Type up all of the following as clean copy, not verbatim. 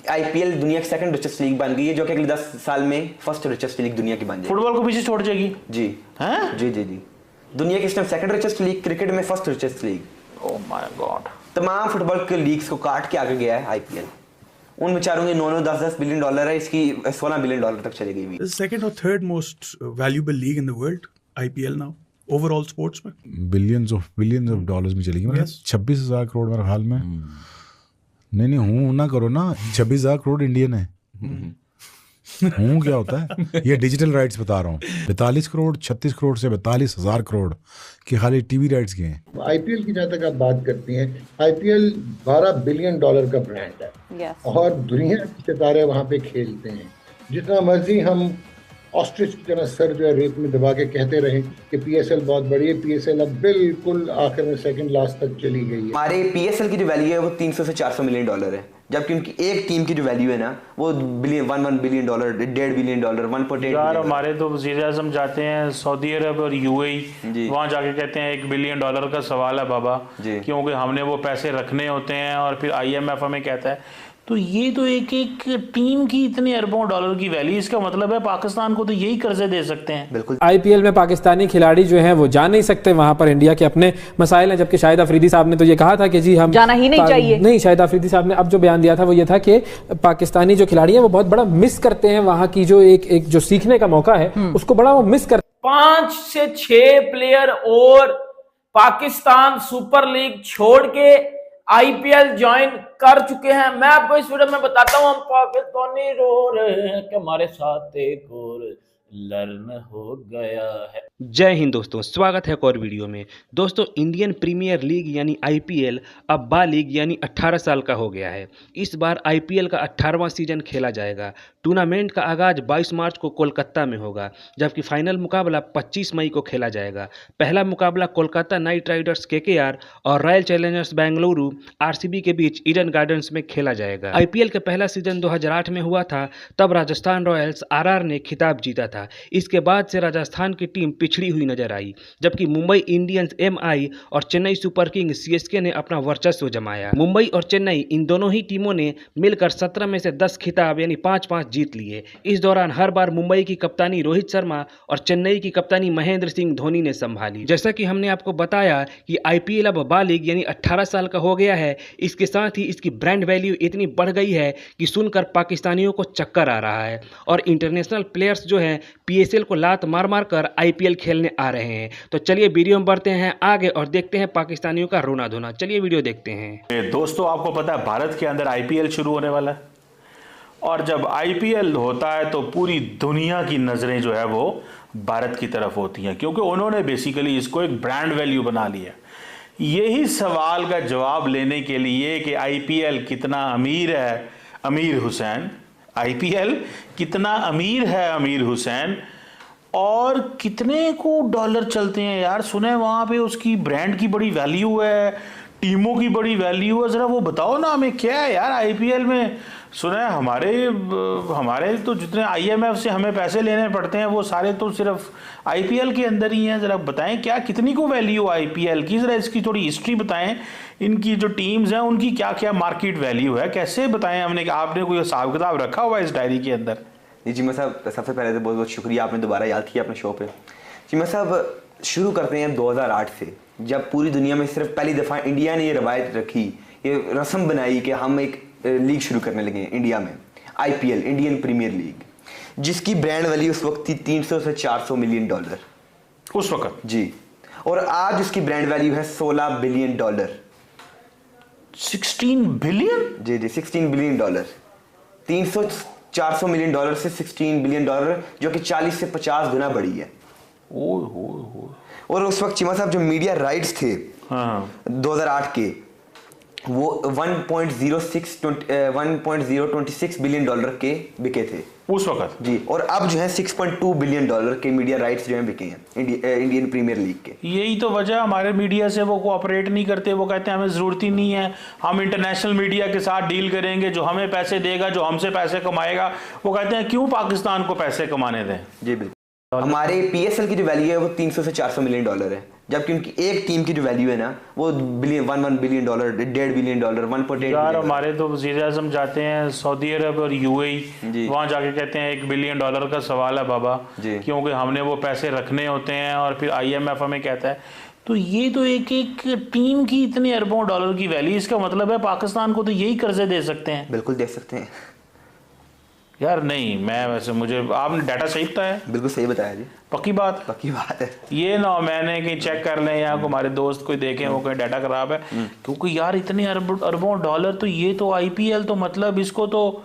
IPL दुनिया की second richest league बन गई है, जो कि अगले 10 साल में फर्स्ट रिचेस्ट लीग दुनिया की बन जाएगी। फुटबॉल को पीछे छोड़ जाएगी जी हैं? जी जी जी। दुनिया की इस time second richest league, cricket में first richest league. Oh my god. तमाम फुटबॉल के लीग्स को काट के आगे गया है आईपीएल। उन बेचारों के 9-10 बिलियन डॉलर है, इसकी 16 बिलियन डॉलर तक चली गई। सेकंड और third most valuable league in the world IPL now overall sports में बिलियंस ऑफ डॉलर्स में चलेगी। मतलब 26,000 करोड़ मेरे ख्याल में। नहीं हूँ ना करो ना, 26,000 करोड़ इंडियन है। हूँ क्या होता है ये डिजिटल राइट्स बता रहा हूँ। 42 करोड़ 36 करोड़ से 42,000 करोड़ के खाली टीवी राइट्स के हैं। आईपीएल की जहाँ तक आप बात करती हैं, आईपीएल 12 बिलियन डॉलर का ब्रांड है और दुनिया के सितारे वहाँ पे खेलते हैं। जितना मर्जी हम ऑस्ट्रिच की तरह सर जो है रेत में दबा के कहते रहे कि पीएसएल बहुत बड़ी है, पीएसएल अब बिल्कुल आखिर में सेकंड लास्ट तक चली गई है। हमारे पीएसएल की जो वैल्यू है वो 300 से 400 मिलियन डॉलर है, जबकि उनकी एक टीम की जो वैल्यू है ना वो 1 बिलियन डॉलर, 1.5 बिलियन डॉलर, 1.8 यार हमारे तो वज़ीर आज़म जाते हैं सऊदी अरब और यूएई, वहाँ जाके कहते हैं 1 बिलियन डॉलर का सवाल है बाबा, क्योंकि हमने वो पैसे रखने होते हैं और फिर आईएमएफ हमें कहता है। तो ये तो एक टीम की इतने अरबों डॉलर की वैल्यू, इसका मतलब है पाकिस्तान को तो यही कर्जे दे सकते हैं। बिल्कुल। आईपीएल में पाकिस्तानी खिलाड़ी जो हैं वो जा नहीं सकते, वहां पर इंडिया के अपने मसाइल हैं। जबकि शाहिद अफरीदी साहब ने तो ये कहा था कि जी हम जाना ही नहीं चाहिए। नहीं, शाहिद अफरीदी साहब ने अब जो बयान दिया था वो ये था कि पाकिस्तानी जो खिलाड़ी हैं वो बहुत बड़ा मिस करते हैं वहां की जो एक जो सीखने का मौका है उसको बड़ा वो मिस करते। 5 से 6 प्लेयर और पाकिस्तान सुपर लीग छोड़ के आईपीएल ज्वाइन कर चुके हैं। मैं आपको इस वीडियो में बताता हूँ, हम पाकिस्तानी रो रहे हैं कि हमारे साथ एक और लर्न हो गया है। जय हिंद दोस्तों, स्वागत है एक और वीडियो में। दोस्तों, इंडियन प्रीमियर लीग यानी आईपीएल अब बा लीग यानी 18 साल का हो गया है। इस बार आईपीएल का 18वां सीजन खेला जाएगा। टूर्नामेंट का आगाज 22 मार्च को कोलकाता में होगा, जबकि फाइनल मुकाबला 25 मई को खेला जाएगा। पहला मुकाबला कोलकाता नाइट राइडर्स केकेआर और रॉयल चैलेंजर्स बेंगलुरु आरसीबी के बीच ईडन गार्डन्स में खेला जाएगा। आईपीएल का पहला सीजन 2008 में हुआ था, तब राजस्थान रॉयल्स आरआर ने खिताब जीता था। इसके बाद से राजस्थान की टीम पिछड़ी हुई नजर आई, जबकि मुंबई इंडियंस एमआई और चेन्नई सुपर किंग सीएसके ने अपना वर्चस्व जमाया। मुंबई और चेन्नई इन दोनों ही टीमों ने मिलकर 17 में से 10 खिताब यानी 5-5 जीत लिए। इस दौरान हर बार मुंबई की कप्तानी रोहित शर्मा और चेन्नई की कप्तानी महेंद्र सिंह धोनी ने संभाली। जैसा कि हमने आपको बताया कि आईपीएल अब बा लीग यानी 18 साल का हो गया है। इसके साथ ही इसकी ब्रांड वैल्यू इतनी बढ़ गई है कि सुनकर पाकिस्तानियों को चक्कर आ रहा है और इंटरनेशनल प्लेयर्स जो हैं पीएसएल को लात मार मार कर आईपीएल खेलने आ रहे हैं। तो चलिए वीडियो में बढ़ते हैं आगे और देखते हैं पाकिस्तानियों का रोना धोना। चलिए वीडियो देखते हैं। दोस्तों, आपको पता है भारत के अंदर आईपीएल शुरू होने वाला है और जब आईपीएल होता है तो पूरी दुनिया की नज़रें जो है वो भारत की तरफ होती हैं, क्योंकि उन्होंने बेसिकली इसको एक ब्रांड वैल्यू बना लिया। यही सवाल का जवाब लेने के लिए कि आईपीएल कितना अमीर है अमीर हुसैन, आईपीएल कितना अमीर है अमीर हुसैन और कितने को डॉलर चलते हैं यार। सुने वहाँ पे उसकी ब्रांड की बड़ी वैल्यू है, टीमों की बड़ी वैल्यू है, ज़रा वो बताओ ना हमें क्या है यार आईपीएल में। सुने हमारे तो जितने आईएमएफ से हमें पैसे लेने पड़ते हैं वो सारे तो सिर्फ आईपीएल के अंदर ही हैं। ज़रा बताएं क्या कितनी को वैल्यू आईपीएल की, ज़रा इसकी थोड़ी हिस्ट्री बताएं। इनकी जो टीम्स हैं उनकी क्या क्या मार्केट वैल्यू है, कैसे बताएं हमने कि आपने कोई हिसाब किताब रखा हुआ है इस डायरी के अंदर। जी मैं साहब, सबसे पहले तो बहुत बहुत शुक्रिया, आपने दोबारा याद किया अपने शो पे। जी मैं साहब, शुरू करते हैं 2008 से, जब पूरी दुनिया में सिर्फ पहली दफ़ा इंडिया ने ये रवायत रखी, ये रस्म बनाई कि हम एक लीग शुरू करने लगे हैं इंडिया में, आईपीएल इंडियन प्रीमियर लीग, जिसकी ब्रांड वैल्यू उस वक्त थी 300 से 400 मिलियन डॉलर उस वक्त। जी, और आज उसकी ब्रांड वैल्यू है 16 बिलियन डॉलर। 16 बिलियन? जी जी, 16 बिलियन डॉलर। 300-400 मिलियन डॉलर से 16 बिलियन डॉलर, जो कि 40 से 50 गुना बढ़ी है। और उस वक्त चीमा साहब जो मीडिया राइट्स थे 2008 के, वो 1.026 बिलियन डॉलर के बिके थे उस वक्त जी। और अब जो है 6.2 बिलियन डॉलर के मीडिया राइट्स जो हैं बिके हैं इंडियन प्रीमियर लीग के। यही तो वजह हमारे मीडिया से वो कोऑपरेट नहीं करते। वो कहते हैं हमें ज़रूरत ही नहीं है, हम इंटरनेशनल मीडिया के साथ डील करेंगे, जो हमें पैसे देगा, जो हमसे पैसे कमाएगा। वो कहते हैं क्यों पाकिस्तान को पैसे कमाने दें। जी बिल्कुल। हमारे पीएसएल की जो वैल्यू है वो 300 से 400 मिलियन डॉलर है, जबकि उनकी एक टीम की जो वैल्यू है ना वो बिलियन, $1 बिलियन, $1.5 बिलियन, 1.8 यार बिलियन। हमारे तो वज़ीर आज़म जाते हैं सऊदी अरब और यूएई, जी। वहाँ जाके कहते हैं $1 बिलियन का सवाल है बाबा, जी। क्योंकि हमने वो पैसे रखने होते हैं, और फिर IMF हमें कहता है। तो ये तो एक एक टीम की इतने अरबों डॉलर की वैल्यू, इसका मतलब है पाकिस्तान को तो यही कर्जे दे सकते हैं। बिल्कुल दे सकते हैं यार नहीं, मैं वैसे मुझे आपने डाटा सही बताया, बिल्कुल सही बताया जी, पक्की बात। पक्की बात है। ये ना मैंने कहीं चेक कर लें या हमारे दोस्त कोई देखें वो कहीं डाटा खराब है, क्योंकि यार इतने अरबों डॉलर, तो ये तो IPL तो मतलब इसको तो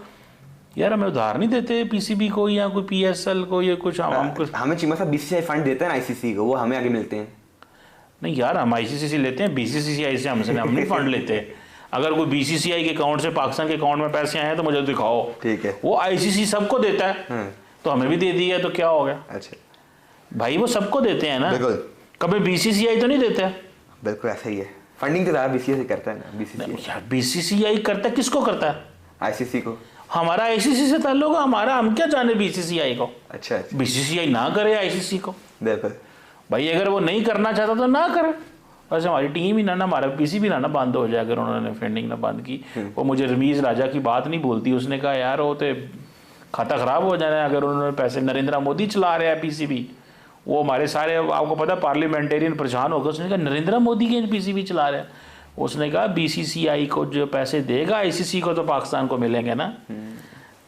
यार हमें उधार नहीं देते PCB को या कोई PSL को, ये कुछ हम कुछ हमें चीमा साहब BCCI फंड देते हैं ना ICC को, वो हमें आगे मिलते हैं। नहीं यार, हम ICC लेते हैं, BCCI से हमसे हम नहीं फंड लेते। अगर कोई BCCI के अकाउंट से पाकिस्तान के अकाउंट में पैसे आए हैं तो मुझे दिखाओ। ठीक है। वो ICC सबको देता है, तो हमें भी दे दिया, तो क्या हो गया? अच्छा भाई वो सबको देते हैं ना, बिल्कुल। कभी BCCI तो नहीं देते। बिल्कुल ऐसा ही है, फंडिंग तो ज़्यादा BCCI करता है ना, BCCI। यार BCCI करता है, किसको करता है? ICC को। हमारा ICC से ताल्लुक है, हमारा, हम क्या जाने BCCI को। अच्छा अच्छा, BCCI ना करे ICC को, बिल्कुल। भाई अगर वो नहीं करना चाहता तो ना करे। वैसे हमारी टीम ही ना हमारा PCB ना बंद हो जाए अगर उन्होंने फंडिंग ना बंद की। वो मुझे रमीज राजा की बात नहीं बोलती, उसने कहा यार वो तो खाता ख़राब हो जाना है अगर उन्होंने पैसे, नरेंद्र मोदी चला रहे हैं PCB, वो हमारे सारे आपको पता पार्लियामेंटेरियन परेशान हो गए। उसने कहा नरेंद्र मोदी के PCB चला रहे हैं। उसने कहा BCCI को जो पैसे देगा ICC को तो पाकिस्तान को मिलेंगे ना।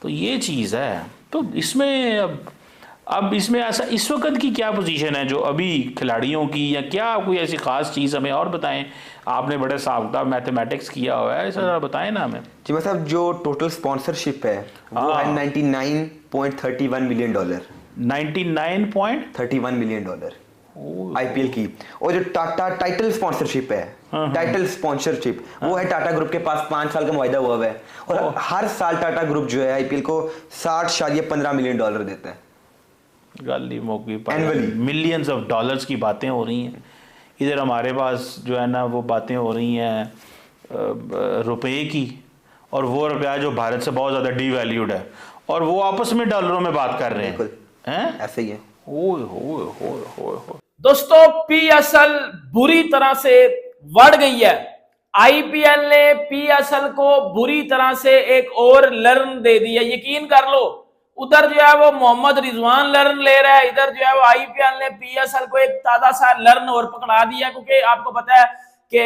तो ये चीज़ है। तो इसमें अब इसमें ऐसा इस वक्त की क्या पोजीशन है जो अभी खिलाड़ियों की, या क्या कोई ऐसी ख़ास चीज़ हमें और बताएं? आपने बड़े साहब मैथमेटिक्स किया हुआ है, ऐसा बताएं ना हमें। जी मतलब जो टोटल स्पॉन्सरशिप है वो है $99.31 बिलियन, 99.31 बिलियन IPL की। और जो टाटा टाइटल स्पॉन्सरशिप है, टाइटल स्पॉन्सरशिप वो है टाटा ग्रुप के पास 5 साल का मुआहदा हुआ है, और हर साल टाटा ग्रुप जो है IPL को $60.15 मिलियन देता है गाली मोगी Annually। मिलियंस ऑफ डॉलर्स की बातें हो रही हैं। इधर हमारे पास जो है ना वो बातें हो रही हैं रुपए की, और वो रुपया जो भारत से बहुत ज़्यादा डीवैल्यूड है, और वो आपस में डॉलरों में बात कर रहे हैं। ऐसे ही है। ओए दोस्तों PSL बुरी तरह से बढ़ गई है। IPL ने PSL को बुरी तरह से एक और लर्न दे दिया, यकीन कर लो। उधर जो है वो मोहम्मद रिजवान लर्न ले रहा है, इधर जो है वो IPL ने PSL को एक ताजा सा लर्न और पकड़ा दिया। क्योंकि आपको पता है कि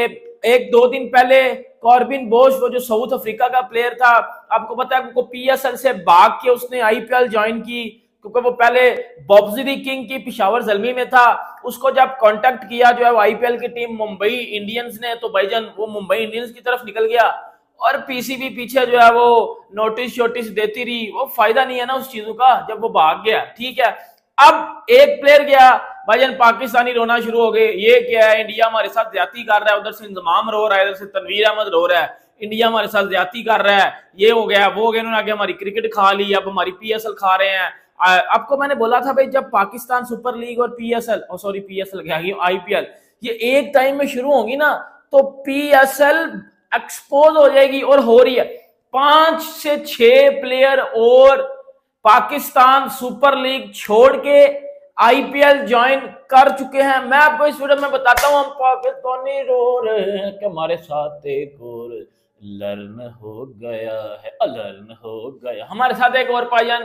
1-2 दिन पहले कॉर्बिन बोश, वो जो साउथ अफ्रीका का प्लेयर था, आपको पता है उनको PSL से भाग के उसने IPL ज्वाइन की, क्योंकि वो पहले बॉब्सरी किंग की पेशावर ज़ल्मी में था। उसको जब कांटेक्ट किया जो है वो IPL की टीम मुंबई इंडियंस ने, तो भाईजान वो मुंबई इंडियंस की तरफ निकल गया, और PCB पीछे जो है वो नोटिस देती रही। वो फायदा नहीं है ना उस चीजों का जब वो भाग गया। ठीक है, अब एक प्लेयर गया, भाईजान पाकिस्तानी रोना शुरू हो गए, ये क्या है, इंडिया हमारे साथ ज्यादती कर रहा है। उधर से इंजमाम रो रहा है, इधर से तनवीर अहमद रो रहा है, इंडिया हमारे साथ ज्यादती कर रहा है, ये हो गया वो हो गया, इन्होंने आगे हमारी क्रिकेट खा ली, अब हमारी PSL खा रहे हैं। आपको मैंने बोला था भाई, जब पाकिस्तान सुपर लीग और PSL क्या IPL ये एक टाइम में शुरू होगी ना, तो PSL एक्सपोज हो जाएगी, और हो रही है। 5 से 6 प्लेयर और पाकिस्तान सुपर लीग छोड़ के IPL ज्वाइन कर चुके हैं। मैं आपको इस वीडियो में बताता हूं, हम पाकिस्तानी रो रहे हैं कि हमारे साथ एक और लर्न हो गया है, लर्न हो गया हमारे साथ एक और पायजान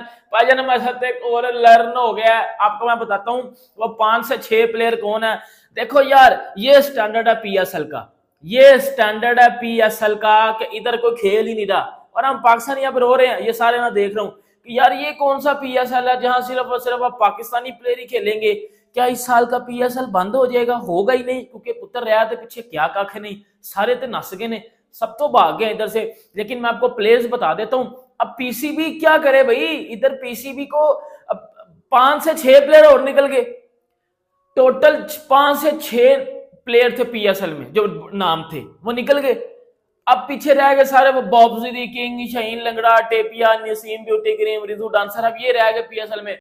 हमारे साथ एक और लर्न हो गया है। आपको मैं बताता हूं वो 5 से 6 प्लेयर कौन है। देखो यार, ये स्टैंडर्ड है PSL का, ये स्टैंडर्ड है PSL का कि इधर कोई खेल ही नहीं रहा, और हम पाकिस्तानी यहाँ पे रो रहे हैं। ये सारे मैं देख रहा हूँ कि यार ये कौन सा PSL है जहां सिर्फ और सिर्फ आप पाकिस्तानी प्लेयर ही खेलेंगे। क्या इस साल का PSL बंद हो जाएगा? होगा ही नहीं, क्योंकि पुत्र रहा थे पीछे क्या कख नहीं, सारे तो नस गए ने, सब तो भाग गए इधर से। लेकिन मैं आपको प्लेयर्स बता देता हूँ। अब PCB क्या करे भाई, इधर PCB को 5 से 6 प्लेयर और निकल गए, टोटल 5 से 6 प्लेयर थे PSL में जो नाम थे वो निकल गए। अब पीछे रह गए सारे वो बॉब्सरी किंग, शाहीन लंगड़ा, टेपिया, Naseem beauty cream, Riju dancer, अब ये रह गए PSL में।